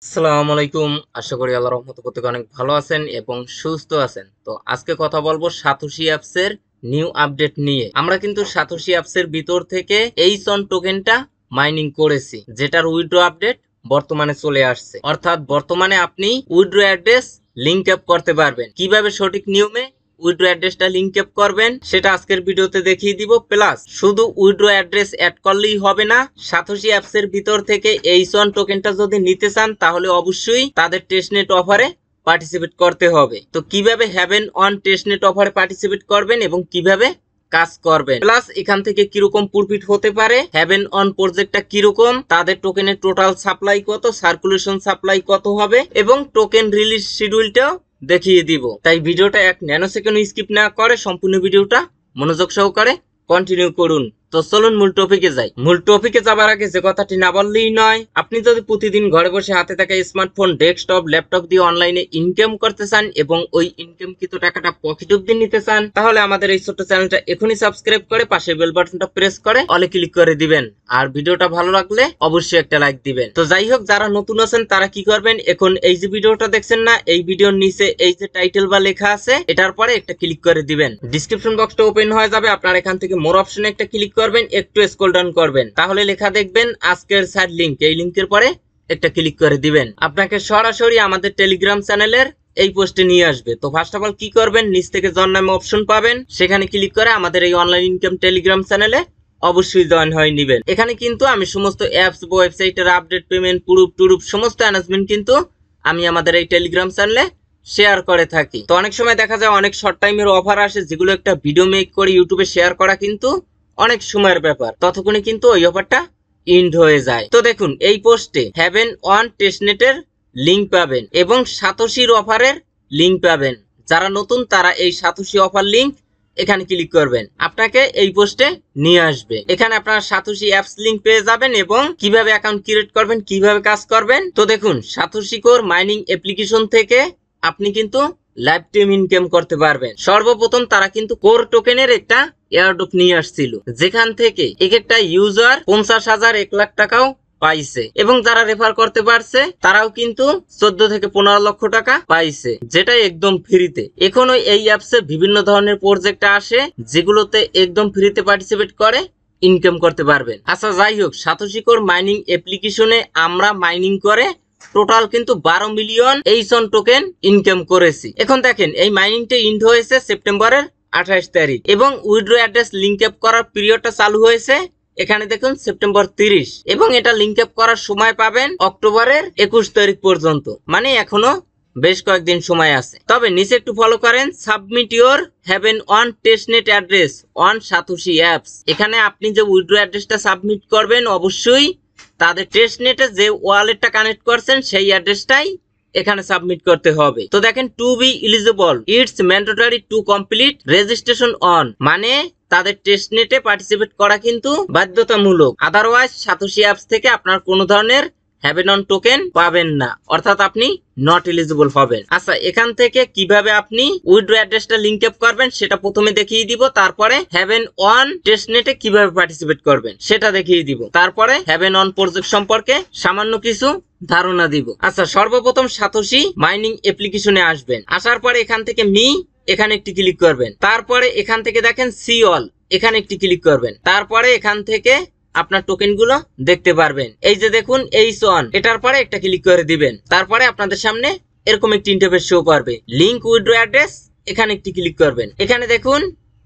আসসালামু আলাইকুম। আশা করি আল্লাহর রহমতে প্রত্যেকে অনেক ভালো আছেন এবং সুস্থ আছেন। তো আজকে কথা বলবো সাতোশি অ্যাপস এর নিউ আপডেট নিয়ে। আমরা কিন্তু সাতোশি অ্যাপস এর ভিতর থেকে এইসন টোকেনটা মাইনিং করেছি, যেটার উইথড্র আপডেট বর্তমানে চলে আসছে। অর্থাৎ বর্তমানে আপনি উইথড্র অ্যাড্রেস লিংক আপ করতে পারবেন। কিভাবে সঠিক নিয়মে উইথড্র অ্যাড্রেসটা লিংক আপ করবেন সেটা আজকের ভিডিওতে দেখিয়ে দিব। প্লাস শুধু উইথড্র অ্যাড্রেস অ্যাড করলেই হবে না, সাতোশি অ্যাপস এর ভিতর থেকে এইসন টোকেনটা যদি নিতে চান তাহলে অবশ্যই তাদের টেস্টনেট অফারে পার্টিসিপেট করতে হবে। তো কিভাবে হ্যাভেন অন টেস্টনেট অফারে পার্টিসিপেট করবেন এবং কিভাবে কাজ করবেন, প্লাস এখান থেকে কিরকম প্রফিট হতে পারে, হ্যাভেন অন প্রজেক্টটা কিরকম, তাদের টোকেনের টোটাল সাপ্লাই কত, সার্কুলেশন সাপ্লাই কত হবে এবং টোকেন রিলিজ শিডিউলটাও দেখিয়ে দিব। তাই ভিডিওটা এক ন্যানো সেকেন্ড স্কিপ না করে সম্পূর্ণ ভিডিওটা মনোযোগ সহকারে কন্টিনিউ করুন। তো চলুন মূল টপিকে যাই। মূল টপিকে যাবার আগে যে কথাটি না বললেই নয়, আপনি যদি প্রতিদিন ঘরে বসে হাতে থাকা স্মার্টফোন, ডেস্কটপ, ল্যাপটপ দিয়ে অনলাইনে ইনকাম করতে চান এবং ওই ইনকামকৃত টাকাটা পকেট অবধি নিতে চান, তাহলে আমাদের এই ছোট্ট চ্যানেলটা এখনই সাবস্ক্রাইব করে পাশে বেল বাটনটা প্রেস করে অলে ক্লিক করে দিবেন। আর ভিডিওটা ভালো লাগলে অবশ্যই একটা লাইক দিবেন। তো যাই হোক, যারা নতুন আছেন তারা কি করবেন, এখন এই যে ভিডিওটা দেখছেন না, এই ভিডিওর নিচে এই যে টাইটেল বা লেখা আছে এটার পরে একটা ক্লিক করে দিবেন। ডিসক্রিপশন বক্সটা ওপেন হয়ে যাবে, আপনারা এখান থেকে মোর অপশনে একটা ক্লিক করবেন, একটু স্ক্রল ডাউন করবেন, তাহলে লেখা দেখবেন আজকের সাইড লিংক। এই লিংকের পরে একটা ক্লিক করে দিবেন, আপনাকে সরাসরি আমাদের টেলিগ্রাম চ্যানেলের এই পোস্টে নিয়ে আসবে। তো ফার্স্ট অফ অল কি করবেন, নিচ থেকে জয়েন নামে অপশন পাবেন, সেখানে ক্লিক করে আমাদের এই অনলাইন ইনকাম টেলিগ্রাম চ্যানেলে অবশ্যই জয়েন হয়ে নেবেন। এখানে কিন্তু আমি সমস্ত অ্যাপস, ওয়েবসাইটের আপডেট, পেমেন্ট, প্রুফ সমস্ত অ্যানাউন্সমেন্ট কিন্তু আমি আমাদের এই টেলিগ্রাম চ্যানেলে শেয়ার করে থাকি। তো অনেক সময় দেখা যায় অনেক শর্ট টাইমের অফার আসে, যেগুলো একটা ভিডিও মেক করে ইউটিউবে শেয়ার করা কিন্তু অনেক সময়ের ব্যাপার, ততক্ষণে কিন্তু ওই অফারটা ইন্ড হয়ে যায়। তো দেখুন, এই পোস্টে হ্যাভেন অন টেস্টনেটের লিংক পাবেন এবং সাতোশির অফারের লিংক পাবেন। যারা নতুন তারা এই সাতোশি অফার লিংক এখানে ক্লিক করবেন, আপনাকে এই পোস্টে নিয়ে আসবে। এখানে আপনারা সাতোশি অ্যাপস লিংক পেয়ে যাবেন এবং কিভাবে অ্যাকাউন্ট ক্রিয়েট করবেন, কিভাবে কাজ করবেন। তো দেখুন, সাতোশি কোর মাইনিং অ্যাপ্লিকেশন থেকে আপনি কিন্তু লাইভ টাইম ইনকাম করতে পারবেন। সর্বপ্রথম তারা কিন্তু কোর টোকেনের একটা এয়ারড্রপ নিয়ে আসছিল, যেখান থেকে এক একটা ইউজার 50,000 1 লাখ টাকাও পাইছে এবং যারা রেফার করতে পারছে তারাও কিন্তু 14 থেকে 15 লক্ষ টাকা পাইছে, যেটা একদম ফ্রিতে। এখনো এই অ্যাপসে বিভিন্ন ধরনের প্রজেক্ট আসে যেগুলোতে একদম ফ্রিতে পার্টিসিপেট করে ইনকাম করতে পারবেন। আচ্ছা যাই হোক, সাতোশি কোর মাইনিং অ্যাপ্লিকেশনে আমরা মাইনিং করে টোটাল কিন্তু 12 মিলিয়ন এইসন টোকেন ইনকাম করেছি। এখন দেখেন, এই মাইনিংটা ইন্ড হয়েছে সেপ্টেম্বরের 28 তারিখ এবং উইথড্র অ্যাড্রেস লিংক আপ করার পিরিয়ডটা চালু হয়েছে এখানে দেখুন সেপ্টেম্বর 30 এবং এটা লিংক আপ করার সময় পাবেন অক্টোবরের 21 তারিখ পর্যন্ত, মানে এখনো বেশ কয়েকদিন সময় আছে। তবে নিচে একটু ফলো করেন, submit your Haven on testnet address on Satoshi apps. এখানে আপনি যে উইথড্র অ্যাড্রেসটা সাবমিট করবেন অবশ্যই তাদের টেস্টনেটে যে ওয়ালেটটা কানেক্ট করছেন সেই অ্যাড্রেসটাই এখানে সাবমিট করতে হবে। তো দেখেন, to be eligible it's mandatory to complete registration on, মানে তাদের টেস্টনেটে পার্টিসিপেট করা কিন্তু বাধ্যতামূলক, আদারওয়াইজ সাতোশি অ্যাপস থেকে আপনার কোনো ধরনের হ্যাভেন অন টোকেন পাবেন না, অর্থাৎ আপনি নট এলিজিবল হবেন। আচ্ছা, এখান থেকে কিভাবে আপনি উইথড্র অ্যাড্রেসটা লিংক আপ করবেন সেটা প্রথমে দেখিয়ে দিব, তারপরে হ্যাভেন অন টেস্টনেটে কিভাবে পার্টিসিপেট করবেন সেটা দেখিয়ে দিব, তারপরে হ্যাভেন অন প্রজেক্ট সম্পর্কে সামান্য কিছু ধারণা দিব। আচ্ছা, সর্বপ্রথম সাতোশি মাইনিং অ্যাপ্লিকেশনে আসবেন, আসার পরে এখান থেকে এখানে একটি ক্লিক করবেন, তারপরে এখান থেকে দেখেন সি অল, এখানে একটি ক্লিক করবেন, তারপরে এখান থেকে আপনার টোকেন গুলো দেখতে পারবেন। এই যে দেখুন এইসন, এটার পরে একটা ক্লিক করে দিবেন, তারপরে আপনাদের সামনে এরকম একটি ইন্টারফেস শো করবে, লিংক উইথড্র অ্যাড্রেস, এখানে একটি ক্লিক করবেন। এখানে দেখুন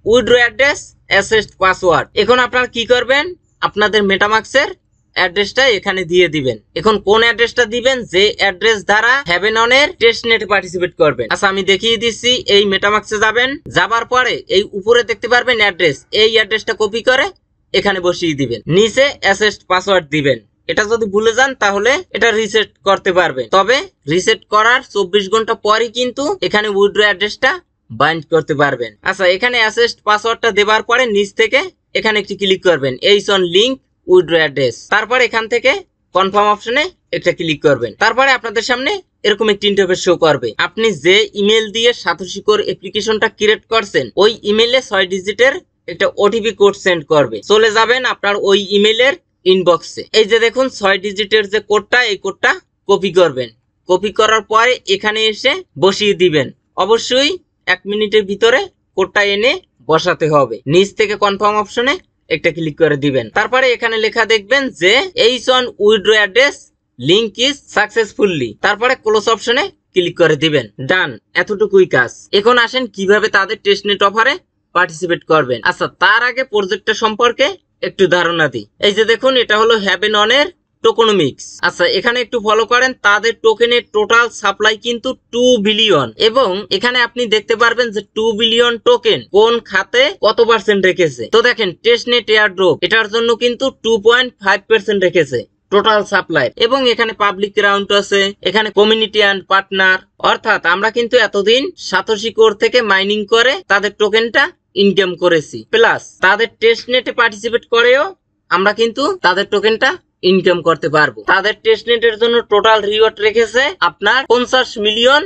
উইথড্র অ্যাড্রেস অ্যাসেস্ট পাসওয়ার্ড। এখন আপনারা কি করবেন, আপনাদের মেটামাক্সের অ্যাড্রেসটা এখানে দিয়ে দিবেন। এখন কোন অ্যাড্রেসটা দিবেন, যে অ্যাড্রেস দ্বারা হ্যাভেন অনের টেস্টনেটে পার্টিসিপেট করবেন। আচ্ছা, আমি দেখিয়ে দিচ্ছি। এই মেটামাক্সে যাবেন, যাবার পরে এই উপরে দেখতে পারবেন অ্যাড্রেস, এই অ্যাড্রেসটা কপি করে এখানে বসিয়ে দিবেন, নিচে অ্যাসেস্ট পাসওয়ার্ড দিবেন। এটা যদি ভুলে যান তাহলে এটা রিসেট করতে পারবেন, তবে রিসেট করার 24 ঘন্টা পরই কিন্তু এখানে উইথড্র অ্যাড্রেসটা বাইন্ড করতে পারবেন। আচ্ছা, এখানে অ্যাসেস্ট পাসওয়ার্ডটা দেবার পরে নিচ থেকে এখানে একটি ক্লিক করবেন, এইসন লিংক উইথড্র অ্যাড্রেস, তারপর এখান থেকে কনফার্ম অপশনে একটা ক্লিক করবেন। তারপরে আপনাদের সামনে এরকম একটি ইন্টারফেস শো করবে। আপনি যে ইমেল দিয়ে সাতোশি কোর অ্যাপ্লিকেশনটা ক্রিয়েট করছেন ওই ইমেলে 6 ডিজিটের একটা ওটিপি কোড সেন্ড করবে, চলে যাবেন আপনার ওই ইমেলের ইনবক্সে। এই যে দেখুন 6 ডিজিটের যে কোডটা, এই কোডটা কপি করবেন। কপি করার পরে এখানে এসে বসিয়ে দিবেন। অবশ্যই 1 মিনিটের ভিতরে কোডটা এনে বসাতে হবে। নিচ থেকে কনফার্ম অপশনে একটা ক্লিক করে দিবেন। তারপরে এখানে লেখা দেখবেন যে এইচন withdraw address link is successfully, তারপরে ক্লোজ অপশনে ক্লিক করে দিবেন। ডান, এতটুকুই কাজ। এখন আসেন কিভাবে তাদের টেস্টনেট অফারে পার্টিসিপেট করবেন। আচ্ছা, তার আগে প্রজেক্টটা সম্পর্কে একটু ধারণা দিই। এই যে দেখুন, এটা হলো হ্যাভেননের টোকোনমিক্স। আচ্ছা, এখানে একটু ফলো করেন। তাদের টোকেনের টোটাল সাপ্লাই কিন্তু 2 বিলিয়ন, এবং এখানে আপনি দেখতে পারবেন যে 2 বিলিয়ন টোকেন কোন খাতে কত পার্সেন্ট রেখেছে। তো দেখেন, টেস্টনেট এয়ারড্রপ এটার জন্য কিন্তু 2.5% রেখেছে টোটাল সাপ্লাই, এবং এখানে পাবলিক রাউন্ড আছে, এখানে কমিউনিটি অ্যান্ড পার্টনার। অর্থাৎ আমরা কিন্তু এতদিন সাতোশি কোর থেকে মাইনিং করে তাদের টোকেনটা ইনকাম করেছি, প্লাস তাদের টেস্টনেটে পার্টিসিপেট করেও আমরা কিন্তু তাদের টোকেনটা ইনকাম করতে পারবো। তাদের টেস্টনেটের জন্য টোটাল রিওয়ার্ড রেখেছে আপনার 50 মিলিয়ন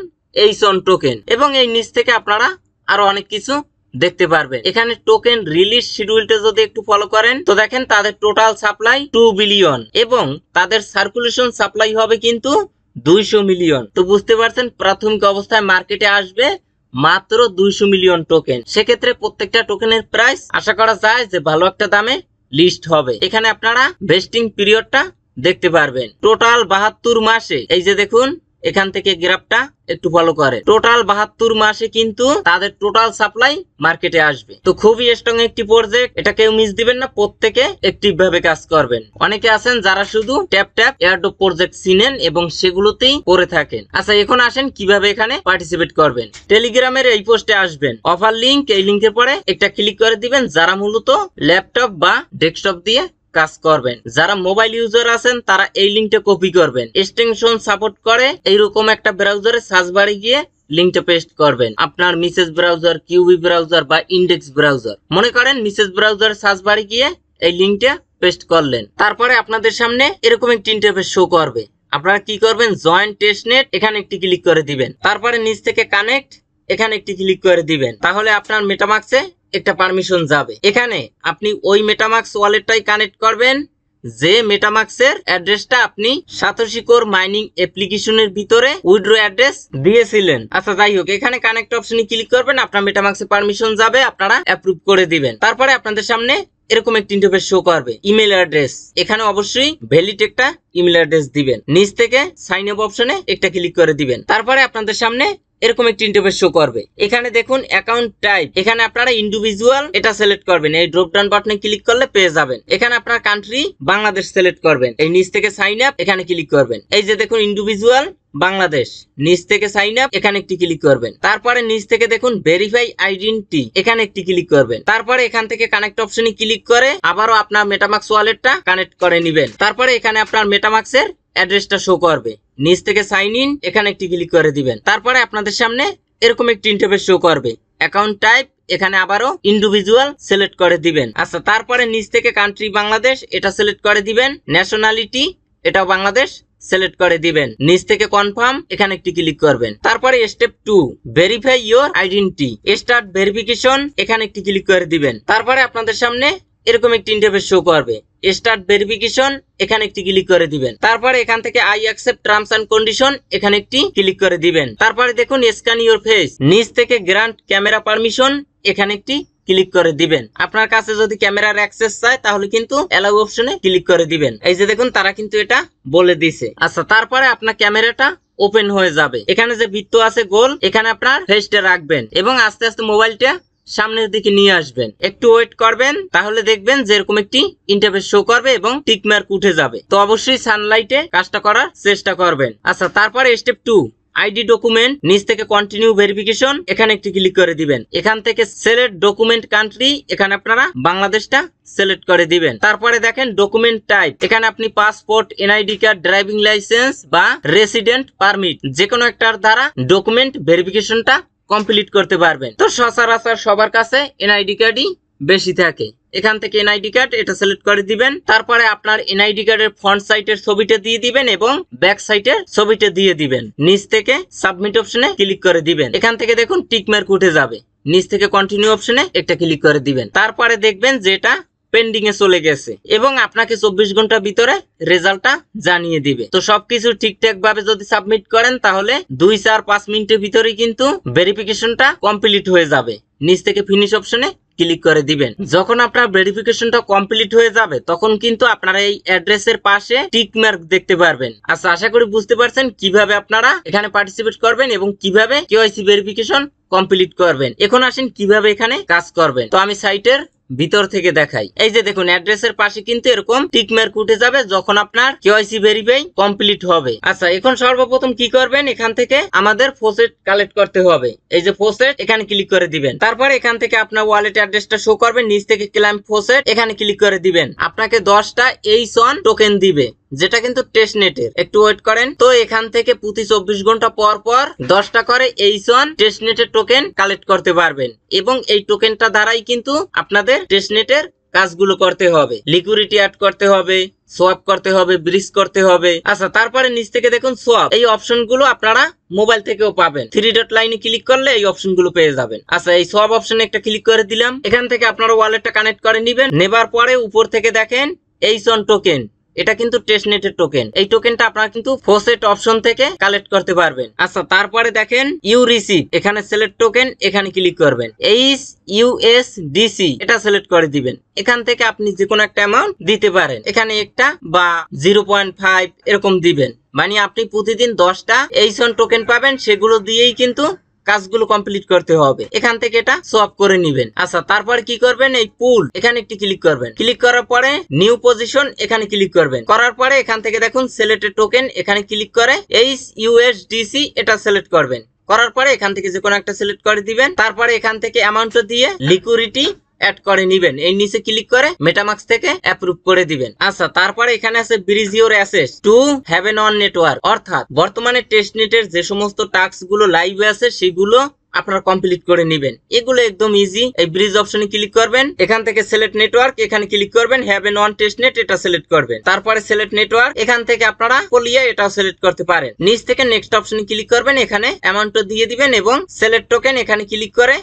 এইচন টোকেন, এবং এই নিচ থেকে আপনারা আরো অনেক কিছু দেখতে পারবেন। এখানে টোকেন রিলিজ শিডিউলটা যদি একটু ফলো করেন, তো দেখেন তাদের টোটাল সাপ্লাই 2 বিলিয়ন, এবং তাদের সার্কুলেশন সাপ্লাই হবে কিন্তু 200 মিলিয়ন। তো বুঝতে পারছেন, প্রাথমিক অবস্থায় মার্কেটে আসবে মাত্র 200 মিলিয়ন টোকেন। সেক্ষেত্রে প্রত্যেকটা টোকেনের প্রাইস আশা করা যায় যে ভালো একটা দামে লিস্ট হবে। এখানে আপনারা ভেস্টিং পিরিয়ডটা দেখতে পারবেন। টোটাল 72 মাসে, এই যে দেখুন এখান থেকে গ্রাফটা একটু ফলো করে, টোটাল 72 মাসে কিন্তু তাদের টোটাল সাপ্লাই মার্কেটে আসবে। তো খুবই স্ট্রং একটি প্রজেক্ট, এটা কেউ মিস দিবেন না, প্রত্যেকে অ্যাক্টিভ ভাবে কাজ করবেন। অনেকে আছেন যারা শুধু ট্যাপ ট্যাপ এয়ারড্রপ প্রজেক্ট চিনেন এবং সেগুলোতেই করে থাকেন। আচ্ছা, এখন আসেন কিভাবে এখানে পার্টিসিপেট করবেন। টেলিগ্রামের এই পোস্টে আসবেন, অফার লিংক, এই লিংকের পরে একটা ক্লিক করে দিবেন। যারা মূলত ল্যাপটপ বা ডেস্কটপ দিয়ে কাজ করবেন, যারা মোবাইল ইউজার আছেন তারা এই লিংকটা কপি করবেন। এক্সটেনশন সাপোর্ট করে এইরকম একটা ব্রাউজারে সার্চ বারে গিয়ে লিংকটা পেস্ট করবেন। আপনার মিসেস ব্রাউজার, কিউবি ব্রাউজার বা ইন্ডেক্স ব্রাউজার, মনে করেন মিসেস ব্রাউজার সার্চ বারে গিয়ে এই লিংকটা পেস্ট করলেন। তারপরে আপনাদের সামনে এরকম একটি ইন্টারফেস শো করবে। আপনারা কি করবেন, জয়েন টেস্টনেট, এখানে একটি ক্লিক করে দিবেন। তারপরে নিচ থেকে কানেক্ট, এখানে একটি ক্লিক করে দিবেন। তাহলে আপনার মেটামাক্সে একটা পারমিশন যাবে। এখানে আপনি ওই মেটামাক্স ওয়ালেটটাই কানেক্ট করবেন যে মেটামাক্সের অ্যাড্রেসটা আপনি সাতোশি কোর মাইনিং অ্যাপ্লিকেশনের ভিতরে উইথড্র অ্যাড্রেস দিয়েছিলেন। আচ্ছা, যাই হোক, এখানে কানেক্ট অপশনে ক্লিক করবেন, আপনার মেটামাক্সে পারমিশন যাবে, আপনারা অ্যাপ্রুভ করে দিবেন। তারপরে আপনাদের সামনে এরকম একটি ইন্টারফেস শো করবে। ইমেল অ্যাড্রেস, এখানে অবশ্যই ভ্যালিড একটা ইমেল অ্যাড্রেস দিবেন। নিচ থেকে সাইন আপ অপশনে একটা ক্লিক করে দিবেন। তারপরে আপনাদের সামনে এরকম একটি ইন্টারফেস শো করবে। এখানে দেখুন অ্যাকাউন্ট টাইপ, এখানে আপনারা ইন্ডিভিজুয়াল এটা সিলেক্ট করবেন। এই ড্রপ ডাউন বাটনে ক্লিক করলে পেয়ে যাবেন। এখানে আপনার কান্ট্রি বাংলাদেশ সিলেক্ট করবেন। এই নিচ থেকে সাইন আপ, এখানে ক্লিক করবেন। এই যে দেখুন ইন্ডিভিজুয়াল বাংলাদেশ, নিচ থেকে সাইন আপ, এখানে একটি ক্লিক করবেন। তারপরে নিচ থেকে দেখুন ভেরিফাই আইডেন্টিটি, এখানে একটি ক্লিক করবেন। তারপরে এখান থেকে কানেক্ট অপশনে ক্লিক করে আবারও আপনার মেটামাক্স ওয়ালেটটা কানেক্ট করে নেবেন। তারপরে এখানে আপনার মেটামাক্সের অ্যাড্রেসটা শো করবে। নিচ থেকে সাইন ইন, এখানে একটি ক্লিক করে দিবেন। তারপরে আপনাদের সামনে এরকম একটি ইন্টারফেস শো করবে। অ্যাকাউন্ট টাইপ, এখানে আবারও ইন্ডিভিজুয়াল সিলেক্ট করে দিবেন। আচ্ছা, তারপরে নিচ থেকে কান্ট্রি বাংলাদেশ এটা সিলেক্ট করে দিবেন। ন্যাশনালিটি এটাও বাংলাদেশ সিলেক্ট করে দিবেন। নিচ থেকে কনফার্ম, এখানে একটি ক্লিক করবেন। তারপরে step 2 verify your identity, start verification, এখানে একটি ক্লিক করে দিবেন। তারপরে আপনাদের সামনে এরকম একটি ইন্টারফেস শো করবে। স্টার্ট ভেরিফিকেশন, এখানে একটি ক্লিক করে দিবেন। তারপরে এখান থেকে I accept terms and condition, এখানে একটি ক্লিক করে দিবেন। তারপরে দেখুন স্ক্যান ইওর ফেস, নিচ থেকে গ্রান্ট ক্যামেরা পারমিশন, এখানে একটি ক্লিক করে দিবেন। আপনার কাছে যদি ক্যামেরার অ্যাক্সেস চায় তাহলে কিন্তু অ্যালাউ অপশনে ক্লিক করে দিবেন। এই যে দেখুন তারা কিন্তু এটা বলে দিছে। আচ্ছা, তারপরে আপনার ক্যামেরাটা ওপেন হয়ে যাবে। এখানে যে বৃত্ত আছে গোল, এখানে আপনার ফেসটা রাখবেন এবং আস্তে আস্তে মোবাইলটা সামনের দিকে নিয়ে আসবেন। একটু ওয়েট করবেন, তাহলে দেখবেন যে এরকম একটি ইন্টারফেস শো করবে এবং টিক মার্ক উঠে যাবে। তো অবশ্যই সানলাইটে কাজটা করার চেষ্টা করবেন। আচ্ছা, তারপরে স্টেপ 2 আইডি ডকুমেন্ট, নিচ থেকে কন্টিনিউ ভেরিফিকেশন, এখানে একটি ক্লিক করে দিবেন। এখান থেকে সিলেক্ট ডকুমেন্ট কান্ট্রি, এখানে আপনারা বাংলাদেশটা সিলেক্ট করে দিবেন। তারপরে দেখেন ডকুমেন্ট টাইপ, এখানে আপনি passport, NID card, driving licence বা রেসিডেন্ট পারমিট যে কোনো একটার দ্বারা ডকুমেন্ট ভেরিফিকেশনটা কমপ্লিট করতে পারবেন। তো সচরাচর সবার কাছে এনআইডি কার্ডই বেশি থাকে। এখান থেকে এনআইডি কার্ড এটা সিলেক্ট করে দিবেন। তারপরে আপনার এনআইডি কার্ডের ফ্রন্ট সাইডের ছবিটা দিয়ে দিবেন এবং ব্যাক সাইডের ছবিটা দিয়ে দিবেন। নিচ থেকে সাবমিট অপশনে ক্লিক করে দিবেন। এখান থেকে দেখুন টিক মার্ক উঠে যাবে। নিচ থেকে কন্টিনিউ অপশনে একটা ক্লিক করে দিবেন। তারপরে দেখবেন যে এটা পেন্ডিং এ চলে গেছে এবং আপনাকে 24 ঘন্টার ভিতরে রেজাল্টটা জানিয়ে দিবে। তো সবকিছু ঠিকঠাক ভাবে যদি সাবমিট করেন তাহলে 2-4-5 মিনিটের ভিতরে কিন্তু ভেরিফিকেশনটা কমপ্লিট হয়ে যাবে। নিচ থেকে ফিনিশ অপশনে ক্লিক করে দিবেন। যখন আপনার ভেরিফিকেশনটা কমপ্লিট হয়ে যাবে তখন কিন্তু আপনারা এই অ্যাড্রেসের পাশে টিক মার্ক দেখতে পারবেন। আচ্ছা, আশা করি বুঝতে পারছেন কিভাবে আপনারা এখানে পার্টিসিপেট করবেন এবং কিভাবে কেওয়াইসি ভেরিফিকেশন কমপ্লিট করবেন। এখন আসেন কিভাবে এখানে কাজ করবেন। তো আমি সাইটের ভিতর থেকে দেখাই। এই যে দেখুন অ্যাড্রেসের পাশে কিন্তু এরকম টিক মার্ক উঠে যাবে যখন আপনার কেওয়াইসি ভেরিফাই কমপ্লিট হবে। আচ্ছা, এখন সর্বপ্রথম কি করবেন, এখান থেকে আমাদের ফসেট কালেক্ট করতে হবে। এই যে ফসেট, এখানে ক্লিক করে দিবেন। তারপর এখান থেকে আপনার ওয়ালেট অ্যাড্রেসটা শো করবেন, নিচ থেকে ক্লাইম ফসেট এখানে ক্লিক করে দিবেন। আপনাকে 10টা এইসন টোকেন দিবে, যেটা কিন্তু টেস্টনেটের। একটু ওয়েট করেন। তো এখান থেকে প্রতি 24 ঘন্টা পর পর 10টা করে এইসন টেস্টনেটের টোকেন কালেক্ট করতে পারবেন এবং এই টোকেনটা দ্বারাই কিন্তু আপনাদের টেস্টনেটের কাজগুলো করতে হবে। লিকুইডিটি অ্যাড করতে হবে, সোয়াপ করতে হবে, ব্রিজ করতে হবে। আচ্ছা, তারপরে নিচ থেকে দেখুন সোয়াপ, এই অপশনগুলো আপনারা মোবাইল থেকেও পাবেন। 3 ডট লাইনে ক্লিক করলে এই অপশনগুলো পেয়ে যাবেন। আচ্ছা, এই সোয়াপ অপশনে একটা ক্লিক করে দিলাম। এখান থেকে আপনারা ওয়ালেটটা কানেক্ট করে নেবেন। নেবার পরে উপর থেকে দেখেন এইসন টোকেন, এটা কিন্তু টেস্টনেটের টোকেন। এই টোকেনটা আপনারা কিন্তু ফসেট অপশন থেকে কালেক্ট করতে পারবেন। আচ্ছা, তারপরে দেখেন ইউ রিসিভ, এখানে সিলেক্ট টোকেন, এখানে ক্লিক করবেন। HUSDC এটা সিলেক্ট করে দিবেন। এখান থেকে আপনি যে কোনো একটা অ্যামাউন্ট দিতে পারেন, এখানে একটা বা 0.5 এরকম দিবেন। মানে আপনি প্রতিদিন 10টা এইসন টোকেন পাবেন, সেগুলো দিয়েই কিন্তু কাজগুলো কমপ্লিট করতে হবে। এখান থেকে এটা সোয়াপ করে নেবেন। আচ্ছা, তারপর কি করবেন, এই পুল এখানে একটি ক্লিক করবেন। ক্লিক করার পরে নিউ পজিশন এখানে ক্লিক করবেন। করার পরে এখান থেকে দেখুন সিলেক্টেড টোকেন, এখানে ক্লিক করে HUSDC এটা সিলেক্ট করবেন। করার পরে এখান থেকে যে কোনো একটা সিলেক্ট করে দিবেন। তারপরে এখান থেকে অ্যামাউন্টটা দিয়ে লিকুইডিটি অ্যাড করে নিবেন। এই নিচে ক্লিক করে মেটামাক্স থেকে অ্যাপ্রুভ করে দিবেন। আচ্ছা, তারপরে এখানে আছে ব্রিজ ইউর অ্যাসেস টু হ্যাভেন অন নেটওয়ার্ক, অর্থাৎ বর্তমানে টেস্টনেটের যে সমস্ত টাস্ক গুলো লাইভে আছে সেগুলো আপনারা কমপ্লিট করে নেবেন। এগুলো একদম ইজি। এই ব্রিজ অপশনে ক্লিক করবেন, এখান থেকে সিলেক্ট নেটওয়ার্ক এখানে ক্লিক করবেন, হ্যাভেন অন টেস্টনেট এটা সিলেক্ট করবেন। তারপরে সিলেক্ট নেটওয়ার্ক, এখান থেকে আপনারা পলিয়া এটাও সিলেক্ট করতে পারেন। নিচ থেকে নেক্সট অপশনে ক্লিক করবেন, এখানে অ্যামাউন্টটা দিয়ে দিবেন এবং সিলেক্ট টোকেন এখানে ক্লিক করে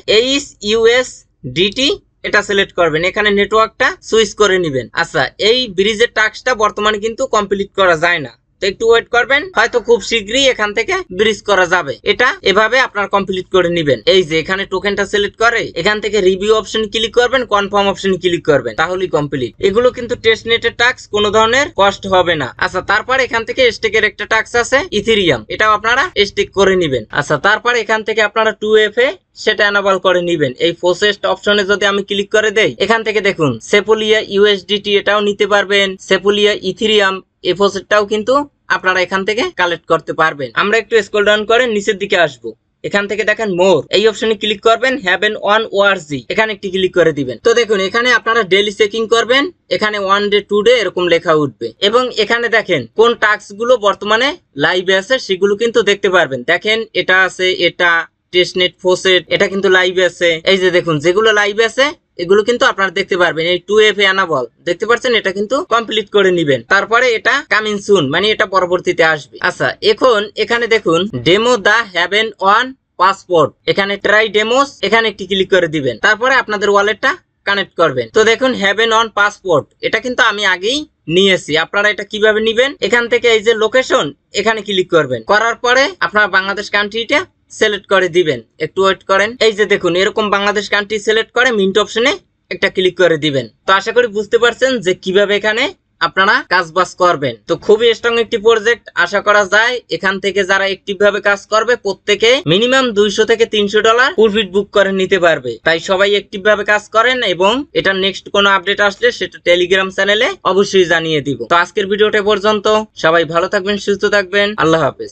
HUSDT এটা সিলেক্ট করবেন। এখানে নেটওয়ার্কটা সুইচ করে নেবেন। আচ্ছা, এই ব্রিজের টাস্কটা বর্তমানে কিন্তু কমপ্লিট করা যায় না, তো একটু ওয়েট করবেন, হয়তো খুব শীঘ্রই এখান থেকে ব্রিজ করা যাবে। এটা এভাবে আপনার কমপ্লিট করে নেবেন। এই যে এখানে টোকেনটা সিলেক্ট করে এখান থেকে রিভিউ অপশন ক্লিক করবেন, কনফার্ম অপশন ক্লিক করবেন, তাহলেই কমপ্লিট। এগুলো কিন্তু টেস্টনেটের টাস্ক, কোনো ধরনের কষ্ট হবে না। আচ্ছা, তারপর এখান থেকে স্টেকের একটা টাস্ক আছে ইথেরিয়াম, এটাও আপনারা স্টেক করে নেবেন। আচ্ছা, তারপর এখান থেকে আপনারা 2FA সেটা এনাবল করে নেবেন। এই ফসেস্ট অপশনে যদি আমি ক্লিক করে দেই, এখান থেকে দেখুন সেপোলিয়া USDT এটাও নিতে পারবেন, সেপোলিয়া ইথেরিয়াম এই ফসেটটাও কিন্তু আপনারা এখান থেকে কালেক্ট করতে পারবেন। আমরা একটু স্ক্রল ডাউন করে নিচের দিকে আসবো। এখান থেকে দেখেন মোর, এই অপশনে ক্লিক করবেন, হ্যাভেন অন ORG এখানে একটি ক্লিক করে দিবেন। তো দেখুন এখানে আপনারা ডেইলি চেকিং করবেন, এখানে 1 ডে 2 ডে এরকম লেখা উঠবে এবং এখানে দেখেন কোন টাস্ক গুলো বর্তমানে লাইভে আছে সেগুলো কিন্তু দেখতে পারবেন। দেখেন এটা আছে, এটা টেস্টনেট ফসেট এটা কিন্তু লাইভে আছে। এই যে দেখুন যেগুলো লাইভে আছে এগুলো কিন্তু আপনারা দেখতে পারবেন। এই 2FA এনাবল দেখতে পাচ্ছেন, এটা কিন্তু কমপ্লিট করে নেবেন। তারপরে এটা কামিং সুন, মানে এটা পরবর্তীতে আসবে। আচ্ছা, এখন এখানে দেখুন demo the Haven on passport, এখানে ট্রাই ডেমোস এখানে একটি ক্লিক করে দিবেন। তারপরে আপনাদের ওয়ালেটটা কানেক্ট করবেন। তো দেখুন হ্যাভেন অন পাসপোর্ট এটা কিন্তু আমি আগেই নিয়েছি। আপনারা এটা কিভাবে নিবেন, এখান থেকে এই যে লোকেশন এখানে ক্লিক করবেন। করার পরে আপনারা বাংলাদেশ কান্ট্রিটা সিলেক্ট করে দিবেন। একটু ওয়েট করেন। এই যে দেখুন এরকম বাংলাদেশ কান্ট্রি সিলেক্ট করে মিন্ট অপশনে একটা ক্লিক করে দিবেন। তো আশা করি বুঝতে পারছেন যে কিভাবে এখানে আপনারা কাজ বাজ করবেন। তো খুবই স্ট্রং একটি প্রজেক্ট, আশা করা যায় এখান থেকে যারা অ্যাক্টিভ ভাবে কাজ করবে প্রত্যেকে মিনিমাম 200 থেকে $300 প্রফিট বুক করে নিতে পারবে। তাই সবাই অ্যাক্টিভ ভাবে কাজ করেন এবং এটা নেক্সট কোনো আপডেট আসলে সেটা টেলিগ্রাম চ্যানেলে অবশ্যই জানিয়ে দিব। তো আজকের ভিডিওটা পর্যন্ত, সবাই ভালো থাকবেন, সুস্থ থাকবেন, আল্লাহ হাফেজ।